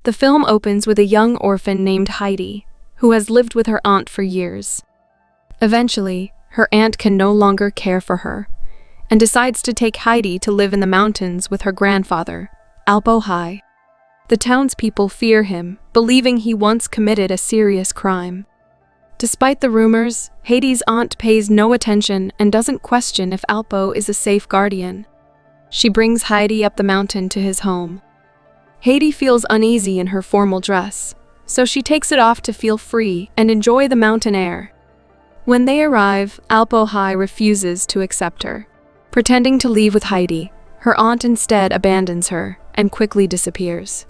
The film opens with a young orphan named Heidi, who has lived with her aunt for years. Eventually, her aunt can no longer care for her, and decides to take Heidi to live in the mountains with her grandfather, Alpo High. The townspeople fear him, believing he once committed a serious crime. Despite the rumors, Heidi's aunt pays no attention and doesn't question if Alpo is a safe guardian. She brings Heidi up the mountain to his home. Heidi feels uneasy in her formal dress, so she takes it off to feel free and enjoy the mountain air. When they arrive, Alpo High refuses to accept her. Pretending to leave with Heidi, her aunt instead abandons her and quickly disappears.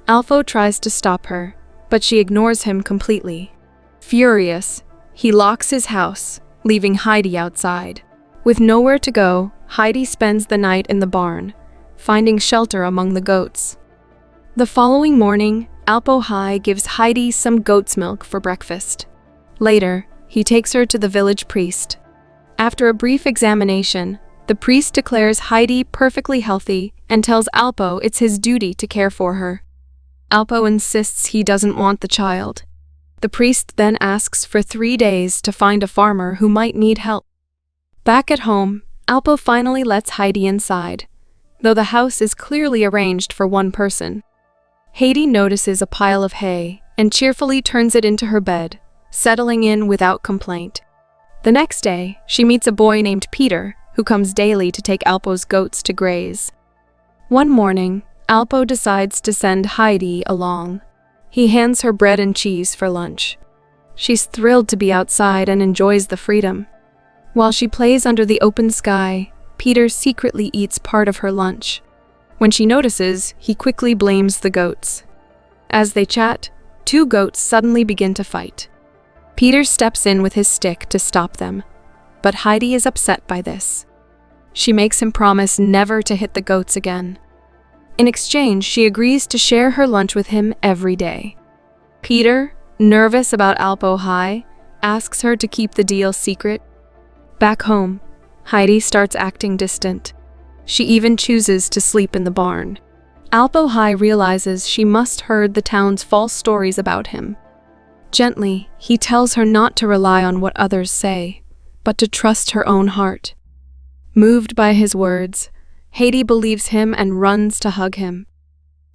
Alpo tries to stop her, but she ignores him completely. Furious, he locks his house, leaving Heidi outside. With nowhere to go, Heidi spends the night in the barn, finding shelter among the goats. The following morning, Alpo High gives Heidi some goat's milk for breakfast. Later, he takes her to the village priest. After a brief examination, the priest declares Heidi perfectly healthy and tells Alpo it's his duty to care for her. Alpo insists he doesn't want the child. The priest then asks for 3 days to find a farmer who might need help. Back at home, Alpo finally lets Heidi inside, though the house is clearly arranged for one person. Heidi notices a pile of hay and cheerfully turns it into her bed, settling in without complaint. The next day, she meets a boy named Peter, who comes daily to take Alpo's goats to graze. One morning, Alpo decides to send Heidi along. He hands her bread and cheese for lunch. She's thrilled to be outside and enjoys the freedom. While she plays under the open sky, Peter secretly eats part of her lunch. When she notices, he quickly blames the goats. As they chat, 2 goats suddenly begin to fight. Peter steps in with his stick to stop them, but Heidi is upset by this. She makes him promise never to hit the goats again. In exchange, she agrees to share her lunch with him every day. Peter, nervous about Alpo High, asks her to keep the deal secret. Back home, Heidi starts acting distant. She even chooses to sleep in the barn. Alpo High realizes she must heard the town's false stories about him. Gently, he tells her not to rely on what others say, but to trust her own heart. Moved by his words, Heidi believes him and runs to hug him.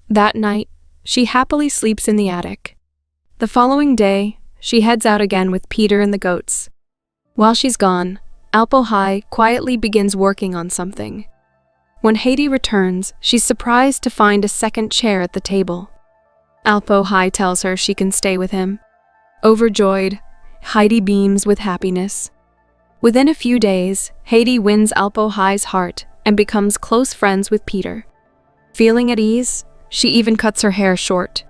That night, she happily sleeps in the attic. The following day, she heads out again with Peter and the goats. While she's gone, Alpo High quietly begins working on something. When Heidi returns, she's surprised to find a second chair at the table. Alpo High tells her she can stay with him. Overjoyed, Heidi beams with happiness. Within a few days, Heidi wins Alpo High's heart and becomes close friends with Peter. Feeling at ease, she even cuts her hair short.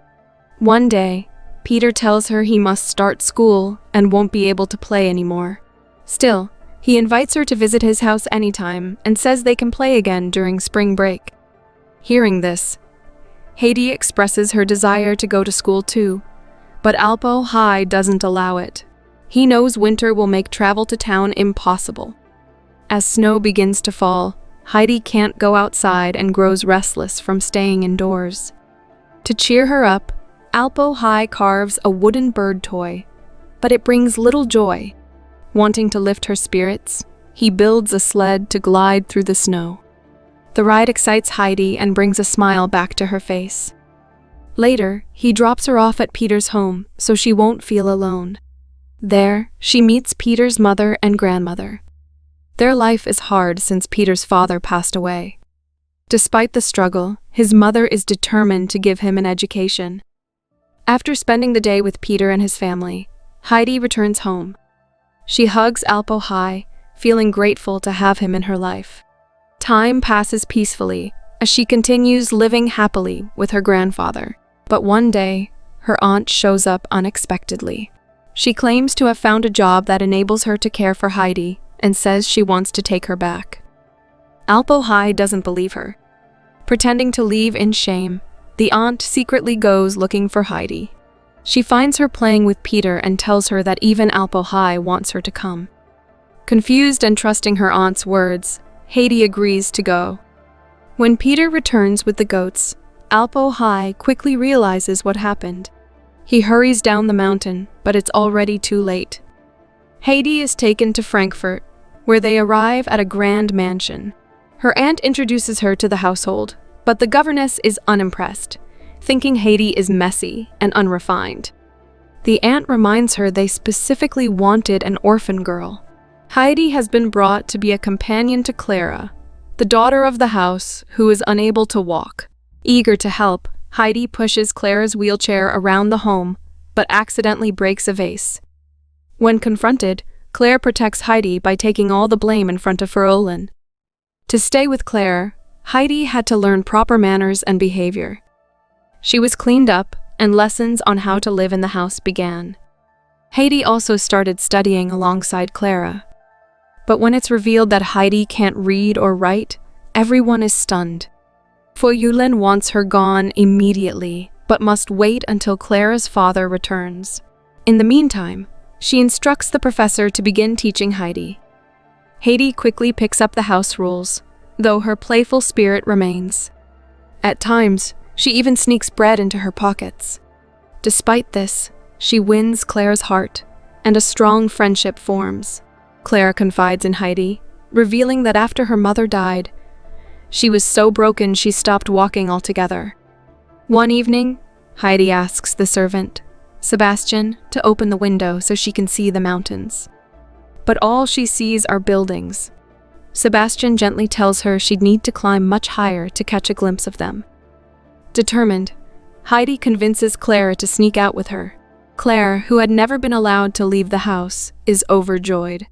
One day, Peter tells her he must start school and won't be able to play anymore. Still, he invites her to visit his house anytime and says they can play again during spring break. Hearing this, Heidi expresses her desire to go to school too, but Alpo High doesn't allow it. He knows winter will make travel to town impossible. As snow begins to fall, Heidi can't go outside and grows restless from staying indoors. To cheer her up, Alpo High carves a wooden bird toy, but it brings little joy. Wanting to lift her spirits, he builds a sled to glide through the snow. The ride excites Heidi and brings a smile back to her face. Later, he drops her off at Peter's home so she won't feel alone. There, she meets Peter's mother and grandmother. Their life is hard since Peter's father passed away. Despite the struggle, his mother is determined to give him an education. After spending the day with Peter and his family, Heidi returns home. She hugs Alpo High, feeling grateful to have him in her life. Time passes peacefully as she continues living happily with her grandfather. But one day, her aunt shows up unexpectedly. She claims to have found a job that enables her to care for Heidi and says she wants to take her back. Alpo High doesn't believe her. Pretending to leave in shame, the aunt secretly goes looking for Heidi. She finds her playing with Peter and tells her that even Alpo High wants her to come. Confused and trusting her aunt's words, Heidi agrees to go. When Peter returns with the goats, Alpo High quickly realizes what happened. He hurries down the mountain, but it's already too late. Heidi is taken to Frankfurt, where they arrive at a grand mansion. Her aunt introduces her to the household, but the governess is unimpressed, thinking Heidi is messy and unrefined. The aunt reminds her they specifically wanted an orphan girl. Heidi has been brought to be a companion to Clara, the daughter of the house who is unable to walk. Eager to help, Heidi pushes Clara's wheelchair around the home, but accidentally breaks a vase. When confronted, Claire protects Heidi by taking all the blame in front of Ferolin. To stay with Claire, Heidi had to learn proper manners and behavior. She was cleaned up, and lessons on how to live in the house began. Heidi also started studying alongside Clara. But when it's revealed that Heidi can't read or write, everyone is stunned. Ferolin wants her gone immediately, but must wait until Clara's father returns. In the meantime, she instructs the professor to begin teaching Heidi. Heidi quickly picks up the house rules, though her playful spirit remains. At times, she even sneaks bread into her pockets. Despite this, she wins Clara's heart, and a strong friendship forms. Clara confides in Heidi, revealing that after her mother died, she was so broken she stopped walking altogether. One evening, Heidi asks the servant, Sebastian, to open the window so she can see the mountains. But all she sees are buildings. Sebastian gently tells her she'd need to climb much higher to catch a glimpse of them. Determined, Heidi convinces Clara to sneak out with her. Claire, who had never been allowed to leave the house, is overjoyed.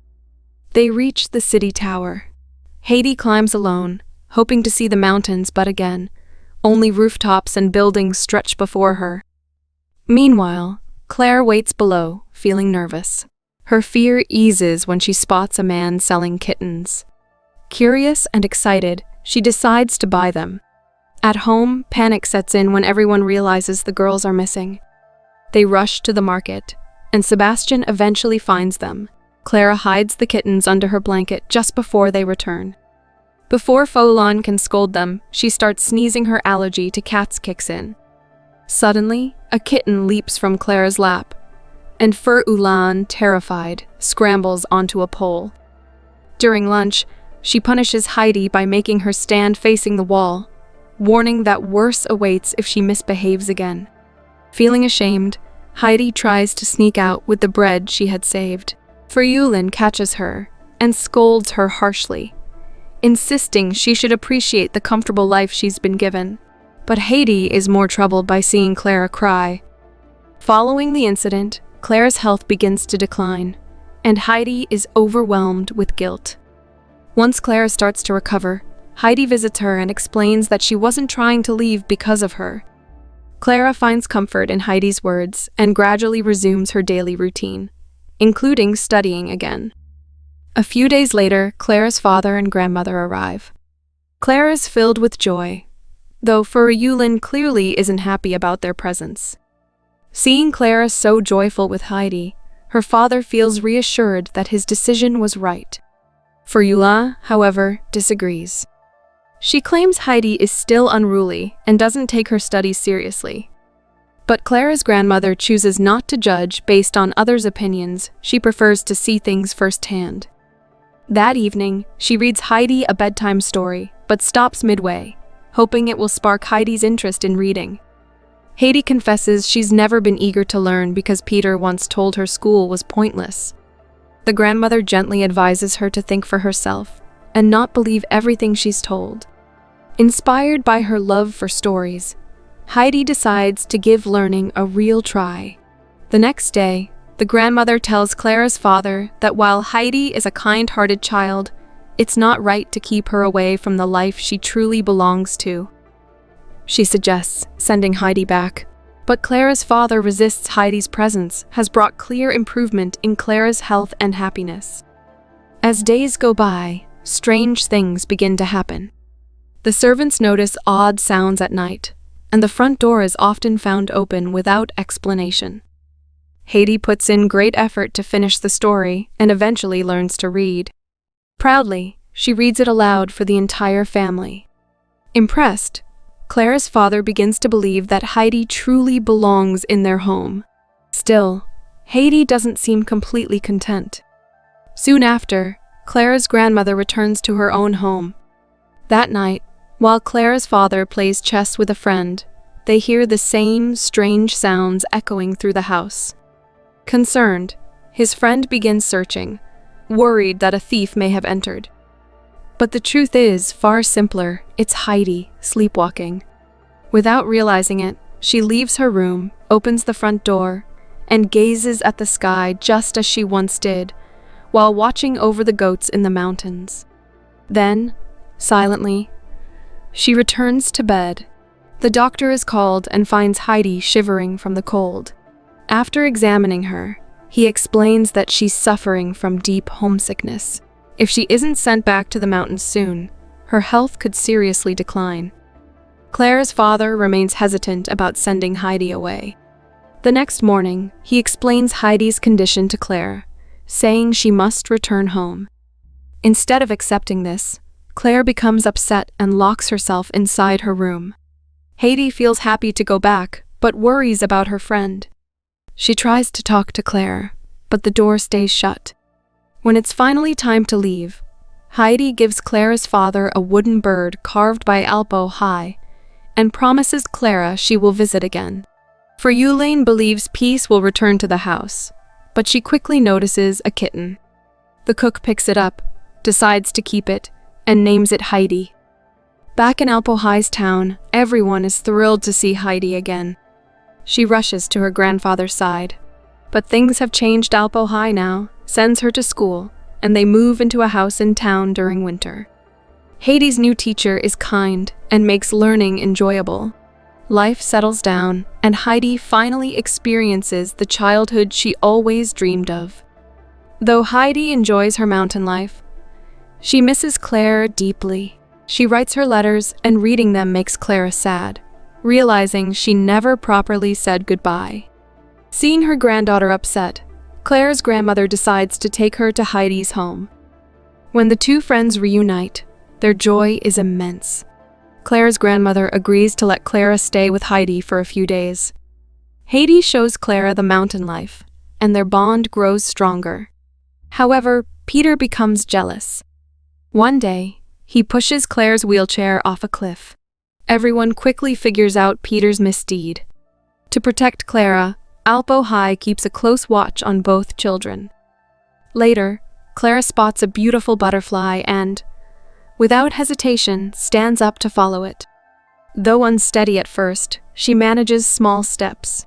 They reach the city tower. Heidi climbs alone, hoping to see the mountains, but again, only rooftops and buildings stretch before her. Meanwhile, Claire waits below, feeling nervous. Her fear eases when she spots a man selling kittens. Curious and excited, she decides to buy them. At home, panic sets in when everyone realizes the girls are missing. They rush to the market, and Sebastian eventually finds them. Clara hides the kittens under her blanket just before they return. Before Ferolin can scold them, she starts sneezing. Her allergy to cats kicks in. Suddenly, a kitten leaps from Clara's lap, and Ferolin, terrified, scrambles onto a pole. During lunch, she punishes Heidi by making her stand facing the wall, warning that worse awaits if she misbehaves again. Feeling ashamed, Heidi tries to sneak out with the bread she had saved. Ferolin catches her and scolds her harshly, insisting she should appreciate the comfortable life she's been given. But Heidi is more troubled by seeing Clara cry. Following the incident, Clara's health begins to decline, and Heidi is overwhelmed with guilt. Once Clara starts to recover, Heidi visits her and explains that she wasn't trying to leave because of her. Clara finds comfort in Heidi's words and gradually resumes her daily routine, including studying again. A few days later, Clara's father and grandmother arrive. Clara is filled with joy, though Ferolin clearly isn't happy about their presence. Seeing Clara so joyful with Heidi, her father feels reassured that his decision was right. Ferolin, however, disagrees. She claims Heidi is still unruly and doesn't take her studies seriously. But Clara's grandmother chooses not to judge based on others' opinions. She prefers to see things firsthand. That evening, she reads Heidi a bedtime story, but stops midway, hoping it will spark Heidi's interest in reading. Heidi confesses she's never been eager to learn because Peter once told her school was pointless. The grandmother gently advises her to think for herself and not believe everything she's told. Inspired by her love for stories, Heidi decides to give learning a real try. The next day, the grandmother tells Clara's father that while Heidi is a kind-hearted child, it's not right to keep her away from the life she truly belongs to. She suggests sending Heidi back, but Clara's father resists. Heidi's presence has brought clear improvement in Clara's health and happiness. As days go by, strange things begin to happen. The servants notice odd sounds at night, and the front door is often found open without explanation. Heidi puts in great effort to finish the story and eventually learns to read. Proudly, she reads it aloud for the entire family. Impressed, Clara's father begins to believe that Heidi truly belongs in their home. Still, Heidi doesn't seem completely content. Soon after, Clara's grandmother returns to her own home. That night, while Clara's father plays chess with a friend, they hear the same strange sounds echoing through the house. Concerned, his friend begins searching, worried that a thief may have entered. But the truth is far simpler. It's Heidi, sleepwalking. Without realizing it, she leaves her room, opens the front door, and gazes at the sky just as she once did, while watching over the goats in the mountains. Then, silently, she returns to bed. The doctor is called and finds Heidi shivering from the cold. After examining her, he explains that she's suffering from deep homesickness. If she isn't sent back to the mountains soon, her health could seriously decline. Clara's father remains hesitant about sending Heidi away. The next morning, he explains Heidi's condition to Clara, saying she must return home. Instead of accepting this, Claire becomes upset and locks herself inside her room. Heidi feels happy to go back, but worries about her friend. She tries to talk to Claire, but the door stays shut. When it's finally time to leave, Heidi gives Clara's father a wooden bird carved by elbow high and promises Clara she will visit again. For Elaine believes peace will return to the house, but she quickly notices a kitten. The cook picks it up, decides to keep it, and names it Heidi. Back in Alpo High's town, everyone is thrilled to see Heidi again. She rushes to her grandfather's side. But things have changed. Alpo High now sends her to school, and they move into a house in town during winter. Heidi's new teacher is kind and makes learning enjoyable. Life settles down, and Heidi finally experiences the childhood she always dreamed of. Though Heidi enjoys her mountain life, she misses Clara deeply. She writes her letters, and reading them makes Clara sad, realizing she never properly said goodbye. Seeing her granddaughter upset, Clara's grandmother decides to take her to Heidi's home. When the two friends reunite, their joy is immense. Clara's grandmother agrees to let Clara stay with Heidi for a few days. Heidi shows Clara the mountain life, and their bond grows stronger. However, Peter becomes jealous. One day, he pushes Clara's wheelchair off a cliff. Everyone quickly figures out Peter's misdeed. To protect Clara, Alpo High keeps a close watch on both children. Later, Clara spots a beautiful butterfly and, without hesitation, stands up to follow it. Though unsteady at first, she manages small steps.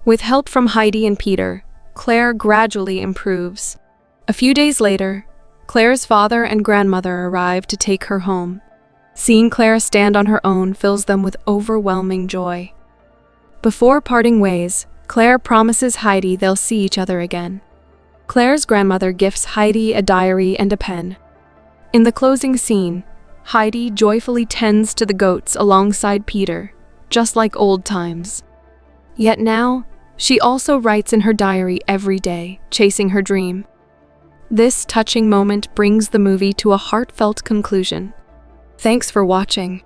With help from Heidi and Peter, Claire gradually improves. A few days later, Claire's father and grandmother arrive to take her home. Seeing Clara stand on her own fills them with overwhelming joy. Before parting ways, Claire promises Heidi they'll see each other again. Claire's grandmother gifts Heidi a diary and a pen. In the closing scene, Heidi joyfully tends to the goats alongside Peter, just like old times. Yet now, she also writes in her diary every day, chasing her dream. This touching moment brings the movie to a heartfelt conclusion. Thanks for watching.